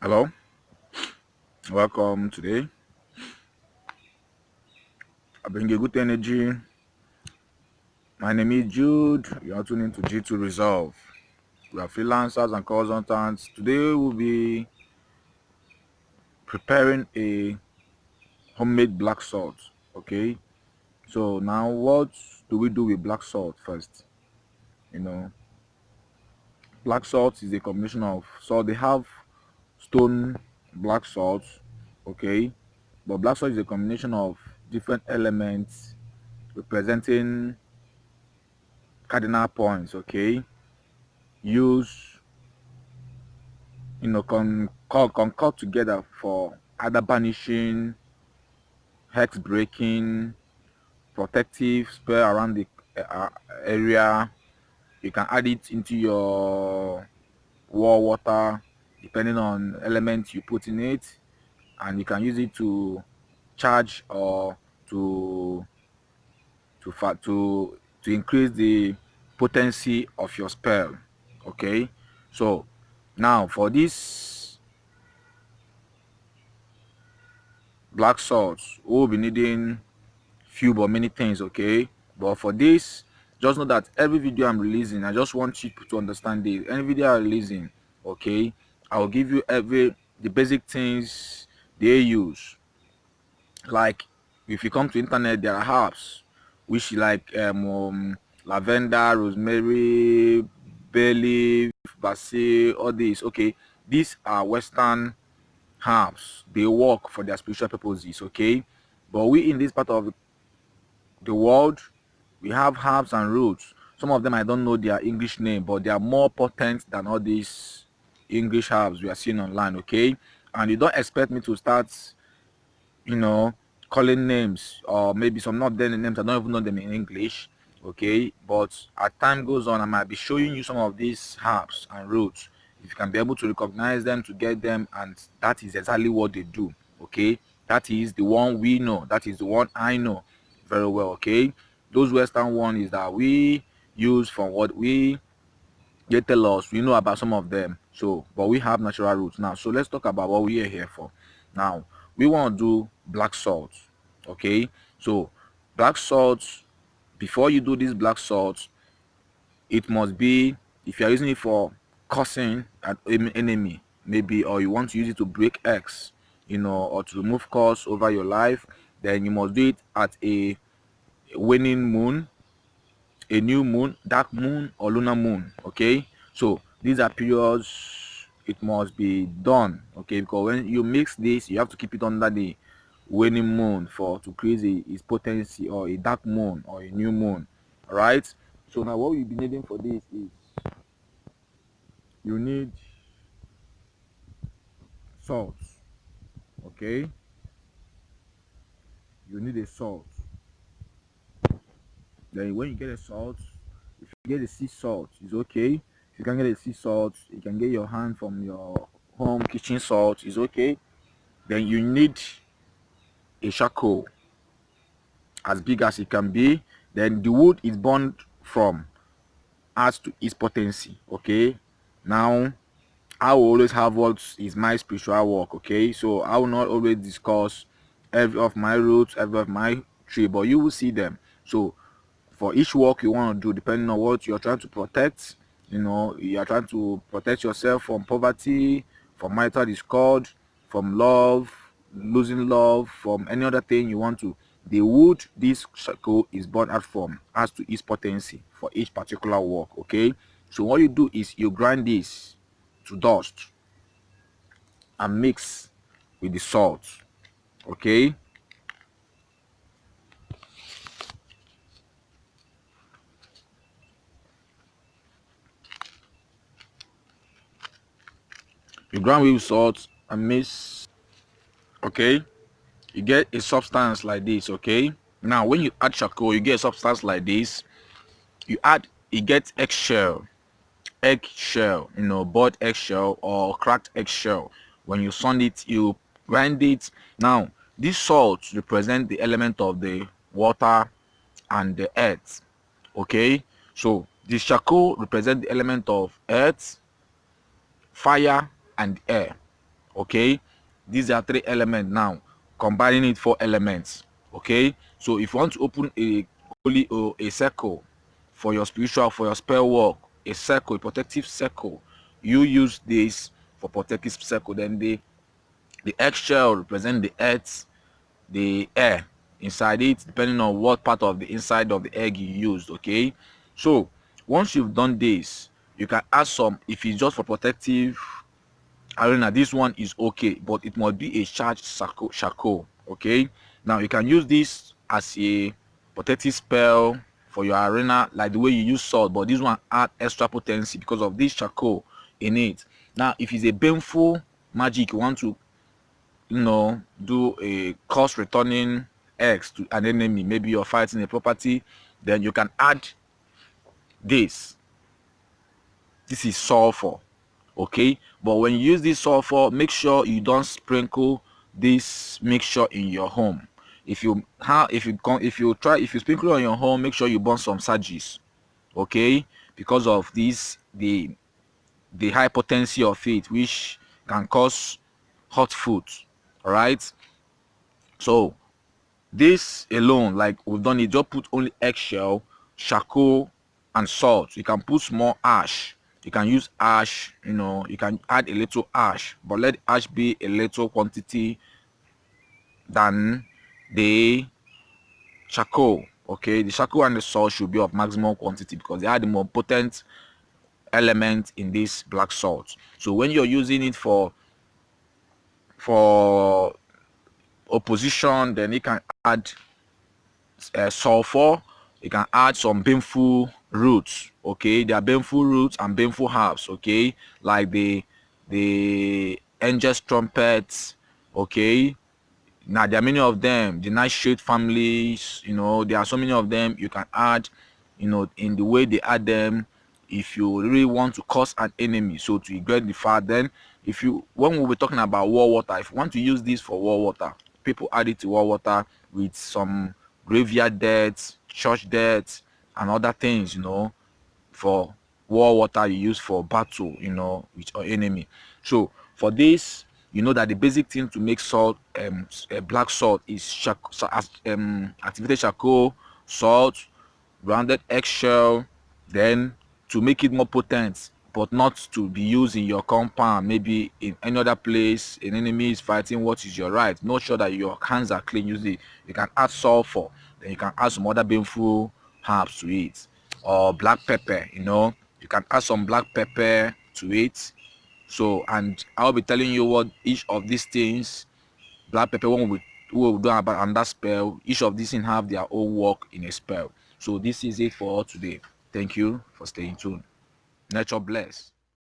Hello, welcome today. I bring you good energy. My name is Jude. You are tuning to G2 Resolve. We are freelancers and consultants. Today we'll be preparing a homemade black salt. Okay, so now what do we do with black salt first? You know, black salt is a combination of salt. They have stone black salt, okay, but black salt is a combination of different elements representing cardinal points, okay, use concord together for either banishing, hex breaking, protective spell around the uh, area. You can add it into your wall water depending on elements you put in it, and you can use it to charge or to to increase the potency of your spell. Okay, so now for this black salt, we'll be needing few but many things. Okay, but for this, just know that every video I'm releasing, I just want you to understand this. Any video I'm releasing, okay, I'll give you the basic things they use. Like, if you come to internet, there are herbs which like lavender, rosemary, bay leaf, basil, all these. Okay, these are Western herbs. They work for their spiritual purposes. Okay, but we in this part of the world, we have herbs and roots. Some of them I don't know their English name, but they are more potent than all these English herbs we are seeing online. Okay, and you don't expect me to start, you know, calling names, or maybe some not then names I don't even know them in English. Okay, but as time goes on, I might be showing you some of these herbs and roots. If you can be able to recognize them, to get them, and that is exactly what they do. Okay, that is the one we know, that is the one I know very well. Okay, those Western one is that we use from what they tell us, we know about some of them. So but we have natural roots now. So let's talk about what we are here for. Now we want to do black salt. Okay, so black salt, before you do this black salt, it must be, if you are using it for cursing an enemy maybe, or you want to use it to break X, or to remove curse over your life, then you must do it at a waning moon, a new moon, dark moon, or lunar moon. Okay, so these are periods it must be done. Okay, because when you mix this, you have to keep it under the waning moon for to create its potency, or a dark moon or a new moon. All right, so now what we'll be needing for this is, you need salt. Okay, you need a salt. Then when you get a salt, if you get a sea salt, it's okay. If you can get a sea salt, you can get your hand from your home kitchen salt, is okay. Then you need a charcoal as big as it can be. Then the wood is burned from adds to its potency. Okay, now I will always have what is my spiritual work. Okay, so I will not always discuss every of my roots, every of my tree, but you will see them. So for each work you want to do, depending on what you're trying to protect, you are trying to protect yourself from poverty, from marital discord, from love, losing love, from any other thing you want to, the wood this circle is born out from has to its potency for each particular work. Okay, so what you do is you grind this to dust and mix with the salt. Okay, you grind with salt and mix. Okay, you get a substance like this. Okay, now when you add charcoal, you get a substance like this. You add, you get eggshell, boiled eggshell or cracked eggshell. When you sand it, you grind it. Now this salt represent the element of the water and the earth. Okay, so this charcoal represent the element of earth, fire, and air. Okay, these are 3 elements now, combining it 4 elements. Okay, so if you want to open a holy or a circle for your spiritual, for your spell work, a circle, a protective circle, you use this for protective circle. Then the eggshell represent the earth, the air inside it, depending on what part of the inside of the egg you used. Okay, so once you've done this, you can add some. If it's just for protective arena, this one is okay, but it must be a charged charcoal. Okay, now you can use this as a protective spell for your arena, like the way you use salt, but this one add extra potency because of this charcoal in it. Now if it's a baneful magic, you want to, do a cost returning X to an enemy, maybe you're fighting a property, then you can add this. This is sulfur. Okay, but when you use this sulfur, make sure you don't sprinkle this mixture in your home. If you sprinkle on your home, make sure you burn some sages. Okay, because of this, the high potency of it, which can cause hot food. All right, so this alone, like we've done it, just put only eggshell, charcoal, and salt. You can put small ash. You can use ash, you can add a little ash, but let ash be a little quantity than the charcoal. Okay, the charcoal and the salt should be of maximum quantity because they are the more potent element in this black salt. So when you're using it for opposition, then you can add sulfur. You can add some baneful roots. Okay, there are baneful roots and baneful herbs. Okay, like the angel's trumpets. Okay, now there are many of them. The nightshade families, there are so many of them you can add, in the way they add them. If you really want to cause an enemy, so to get the fire, then when we were talking about war water, if you want to use this for war water, people add it to war water with some graveyard deaths, church deaths, and other things, for war water you use for battle, with your enemy. So for this, you know that the basic thing to make salt, black salt, is activated charcoal, salt, grounded eggshell. Then to make it more potent, but not to be used in your compound, maybe in any other place an enemy is fighting, what is your right? Not sure that your hands are clean, usually you can add sulfur, then you can add some other baneful herbs to it, or black pepper. You can add some black pepper to it. So, and I'll be telling you what each of these things, black pepper, one will do about under spell. Each of these things have their own work in a spell. So this is it for all today. Thank you for staying tuned. Nature bless.